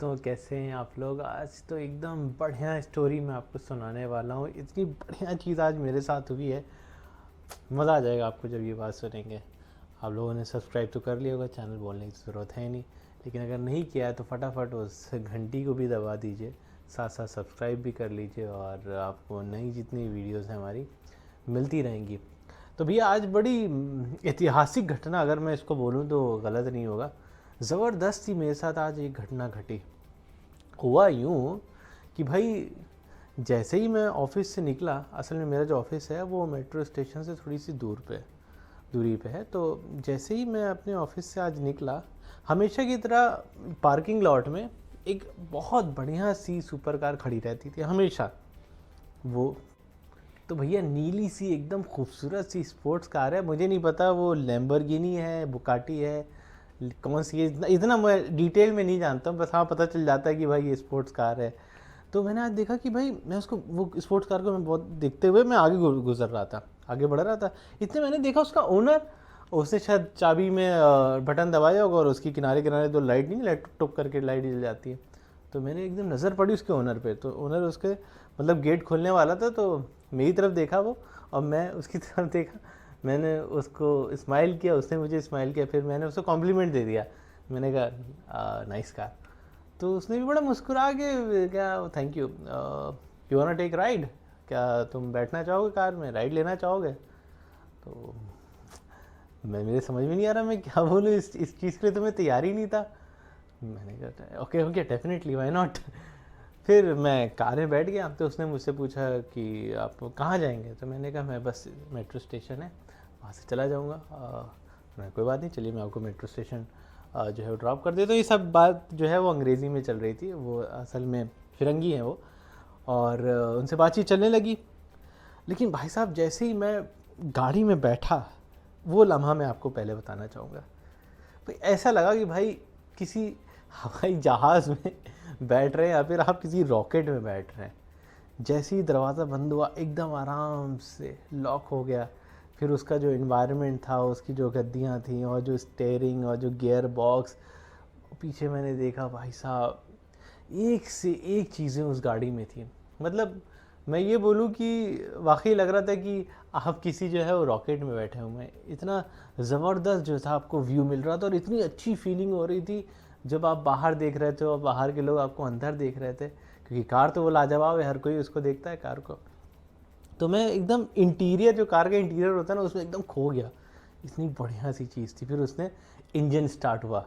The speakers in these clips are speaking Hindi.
दोस्तों, कैसे हैं आप लोग। आज तो एकदम बढ़िया स्टोरी मैं आपको सुनाने वाला हूँ। इतनी बढ़िया चीज़ आज मेरे साथ हुई है, मज़ा आ जाएगा आपको जब ये बात सुनेंगे। आप लोगों ने सब्सक्राइब तो कर लिया होगा, चैनल बोलने की ज़रूरत है नहीं, लेकिन अगर नहीं किया है तो फटाफट उस घंटी को भी दबा दीजिए, साथ साथ सब्सक्राइब भी कर लीजिए और आपको नई जितनी वीडियोज़ हैं हमारी मिलती रहेंगी। तो भैया आज बड़ी ऐतिहासिक घटना, अगर मैं इसको बोलूँ तो गलत नहीं होगा, ज़बरदस्त ही मेरे साथ आज एक घटना घटी। हुआ यूँ कि भाई जैसे ही मैं ऑफिस से निकला, असल में मेरा जो ऑफिस है वो मेट्रो स्टेशन से थोड़ी सी दूरी पे है। तो जैसे ही मैं अपने ऑफिस से आज निकला, हमेशा की तरह पार्किंग लॉट में एक बहुत बढ़िया सी सुपर कार खड़ी रहती थी हमेशा। वो तो भैया नीली सी एकदम खूबसूरत सी स्पोर्ट्स कार है। मुझे नहीं पता वो लैम्बोर्गिनी है, बुकाटी है, कौन सी है, इतना मैं डिटेल में नहीं जानता हूँ। बस हाँ, पता चल जाता है कि भाई ये स्पोर्ट्स कार है। तो मैंने आज देखा कि भाई मैं उसको, वो स्पोर्ट्स कार को मैं बहुत देखते हुए मैं आगे गुजर रहा था, आगे बढ़ रहा था। इतने मैंने देखा उसका ओनर, उसने शायद चाबी में बटन दबाया होगा और उसकी किनारे किनारे दो लाइट, नहीं लाइट टुक करके लाइट जल जाती है। तो मैंने एकदम नज़र पड़ी उसके ओनर पे। तो ओनर उसके मतलब गेट खोलने वाला था, तो मेरी तरफ देखा वो और मैं उसकी तरफ देखा। मैंने उसको स्माइल किया, उसने मुझे स्माइल किया, फिर मैंने उसको कॉम्प्लीमेंट दे दिया। मैंने कहा नाइस कार। तो उसने भी बड़ा मुस्कुरा के क्या, thank you, you want take ride, क्या तुम बैठना चाहोगे कार में, राइड लेना चाहोगे। तो मेरे समझ में नहीं आ रहा मैं क्या बोलूँ, इस चीज़ के लिए तो मैं तैयार ही नहीं था। मैंने कहा okay okay definitely, why not. फिर मैं कार में बैठ गया। तो उसने मुझसे पूछा कि आप कहाँ जाएंगे। तो मैंने कहा मैं बस मेट्रो स्टेशन है वहाँ से चला जाऊँगा। मैं कोई बात नहीं, चलिए मैं आपको मेट्रो स्टेशन जो है वो ड्रॉप कर देता हूँ। ये सब बात जो है वो अंग्रेज़ी में चल रही थी, वो असल में फिरंगी हैं वो। और उनसे बातचीत चलने लगी। लेकिन भाई साहब जैसे ही मैं गाड़ी में बैठा, वो लम्हा मैं आपको पहले बताना चाहूँगा। भाई ऐसा लगा कि भाई किसी हवाई जहाज़ में बैठ रहे हैं या फिर आप किसी रॉकेट में बैठ रहे हैं। जैसे ही दरवाज़ा बंद हुआ, एकदम आराम से लॉक हो गया। फिर उसका जो इन्वायरमेंट था, उसकी जो गद्दियाँ थी और जो स्टेयरिंग और जो गियर बॉक्स, पीछे मैंने देखा भाई साहब एक से एक चीज़ें उस गाड़ी में थी। मतलब मैं ये बोलूँ कि वाकई लग रहा था कि आप किसी जो है वो रॉकेट में बैठे हुए हैं। इतना ज़बरदस्त जो था आपको व्यू मिल रहा था और इतनी अच्छी फीलिंग हो रही थी जब आप बाहर देख रहे थे और बाहर के लोग आपको अंदर देख रहे थे, क्योंकि कार तो वो लाजवाब है, हर कोई उसको देखता है कार को। तो मैं एकदम इंटीरियर, जो कार का इंटीरियर होता है ना, उसमें एकदम खो गया। इतनी बढ़िया सी चीज़ थी। फिर उसने इंजन स्टार्ट हुआ,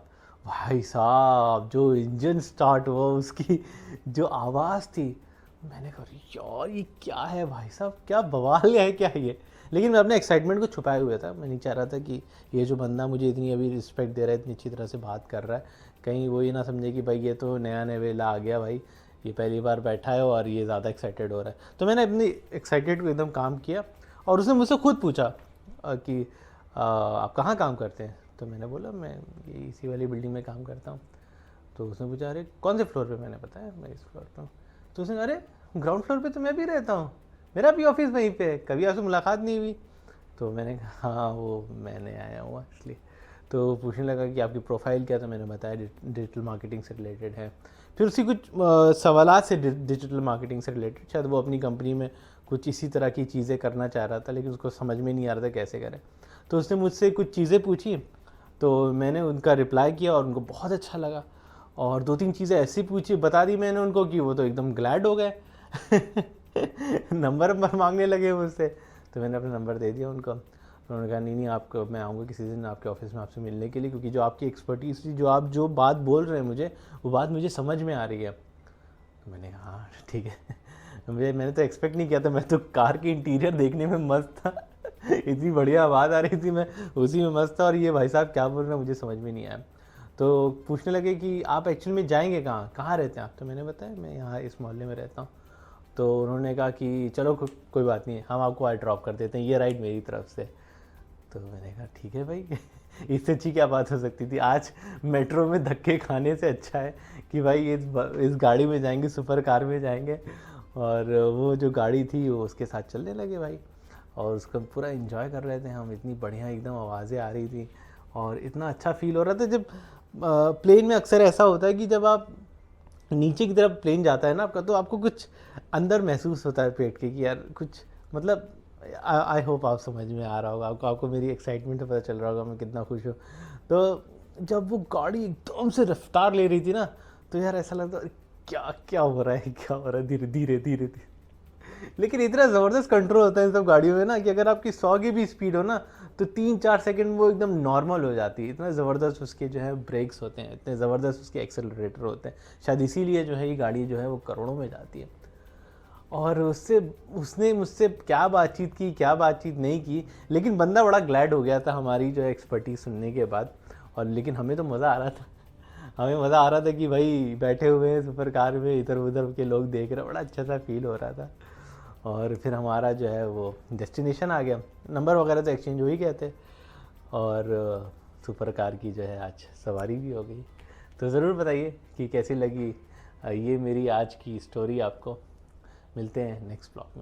भाई साहब जो इंजन स्टार्ट हुआ उसकी जो आवाज़ थी, मैंने कहा यार ये क्या है भाई साहब, क्या बवाल है क्या ये। लेकिन मैं अपने एक्साइटमेंट को छुपाए हुए था। मैं नहीं चाह रहा था कि ये जो बंदा मुझे इतनी अभी रिस्पेक्ट दे रहा है, इतनी अच्छी तरह से बात कर रहा है, कहीं वो ये ना समझे कि भाई ये तो नया नवेला आ गया, भाई ये पहली बार बैठा है और ये ज़्यादा एक्साइटेड हो रहा है। तो मैंने अपनी एक्साइटेड को एकदम काम किया और उसने मुझसे खुद पूछा कि आप कहाँ काम करते हैं। तो मैंने बोला मैं ये इसी वाली बिल्डिंग में काम करता हूँ। तो उसने पूछा अरे कौन से फ्लोर पे। मैंने बताया मैं इस फ्लोर पे हूँ। तो उसने अरे ग्राउंड फ्लोर पे तो मैं भी रहता हूँ, मेरा भी ऑफिस वहीं पे है, कभी आपसे मुलाकात नहीं हुई। तो मैंने कहा हाँ वो मैंने आया हूँ एक्चुअली। तो पूछने लगा कि आपकी प्रोफाइल क्या। तो मैंने बताया डिजिटल मार्केटिंग से रिलेटेड है। फिर उसी कुछ सवालात से डिजिटल मार्केटिंग से रिलेटेड, शायद वो अपनी कंपनी में कुछ इसी तरह की चीज़ें करना चाह रहा था, लेकिन उसको समझ में नहीं आ रहा था कैसे करें। तो उसने मुझसे कुछ चीज़ें पूछी, तो मैंने उनका रिप्लाई किया और उनको बहुत अच्छा लगा। और दो तीन चीज़ें ऐसी पूछी, बता दी मैंने उनको कि वो तो एकदम ग्लैड हो गए। नंबर मांगने लगे मुझसे। तो मैंने अपना नंबर दे दिया उनको। उन्होंने कहा नहीं आपको, मैं आऊँगा किसी दिन आपके ऑफिस में आपसे मिलने के लिए, क्योंकि जो आपकी एक्सपर्टीज़ थी, जो आप जो बात बोल रहे हैं मुझे, वो बात मुझे समझ में आ रही है। तो मैंने कहा हाँ ठीक है। मैंने तो एक्सपेक्ट नहीं किया था, मैं तो कार के इंटीरियर देखने में मस्त था। इतनी बढ़िया आवाज़ आ रही थी, मैं उसी में मस्त था और ये भाई साहब क्या बोल रहे हैं मुझे समझ में नहीं आया। तो पूछने लगे कि आप एक्चुअली में जाएंगे कहाँ, कहाँ रहते हैं आप। तो मैंने बताया मैं यहाँ इस मोहल्ले में रहता हूँ। तो उन्होंने कहा कि चलो कोई बात नहीं, हम आपको आज ड्रॉप कर देते हैं, ये राइड मेरी तरफ से। तो मैंने कहा ठीक है भाई। इससे अच्छी क्या बात हो सकती थी। आज मेट्रो में धक्के खाने से अच्छा है कि भाई इस गाड़ी में जाएंगे, सुपर कार में जाएंगे। और वो जो गाड़ी थी वो उसके साथ चलने लगे भाई, और उसको पूरा एंजॉय कर रहे थे हम। इतनी बढ़िया एकदम आवाज़ें आ रही थी और इतना अच्छा फील हो रहा था। जब प्लेन में अक्सर ऐसा होता है कि जब आप नीचे की तरफ प्लेन जाता है ना आपका, तो आपको कुछ अंदर महसूस होता है पेट के कि यार कुछ मतलब, आई होप आप समझ में आ रहा होगा आपको, आपको मेरी एक्साइटमेंट पता चल रहा होगा मैं कितना खुश हूँ। तो जब वो गाड़ी एकदम से रफ्तार ले रही थी ना, तो यार ऐसा लगता है क्या क्या हो रहा है, क्या हो रहा है, धीरे धीरे धीरे धीरे। लेकिन इतना ज़बरदस्त कंट्रोल होता है इन सब गाड़ियों में ना, कि अगर आपकी 100 की भी स्पीड हो ना, तो 3-4 सेकंड वो एकदम नॉर्मल हो जाती है। इतना ज़बरदस्त उसके जो है ब्रेक्स होते हैं, इतने ज़बरदस्त उसके एक्सेलरेटर होते हैं। शायद इसीलिए जो है ये गाड़ी जो है वो करोड़ों में जाती है। और उससे उसने मुझसे क्या बातचीत की, क्या बातचीत नहीं की, लेकिन बंदा बड़ा ग्लैड हो गया था हमारी जो एक्सपर्टीज सुनने के बाद। और लेकिन हमें तो मज़ा आ रहा था, हमें मज़ा आ रहा था कि भाई बैठे हुए हैं सुपर कार में, इधर उधर के लोग देख रहे, बड़ा अच्छा सा फील हो रहा था। और फिर हमारा जो है वो डेस्टिनेशन आ गया, नंबर वगैरह तो एक्सचेंज हो ही गए थे, और सुपर कार की जो है आज सवारी भी हो गई। तो ज़रूर बताइए कि कैसी लगी ये मेरी आज की स्टोरी आपको। मिलते हैं नेक्स्ट ब्लॉग में।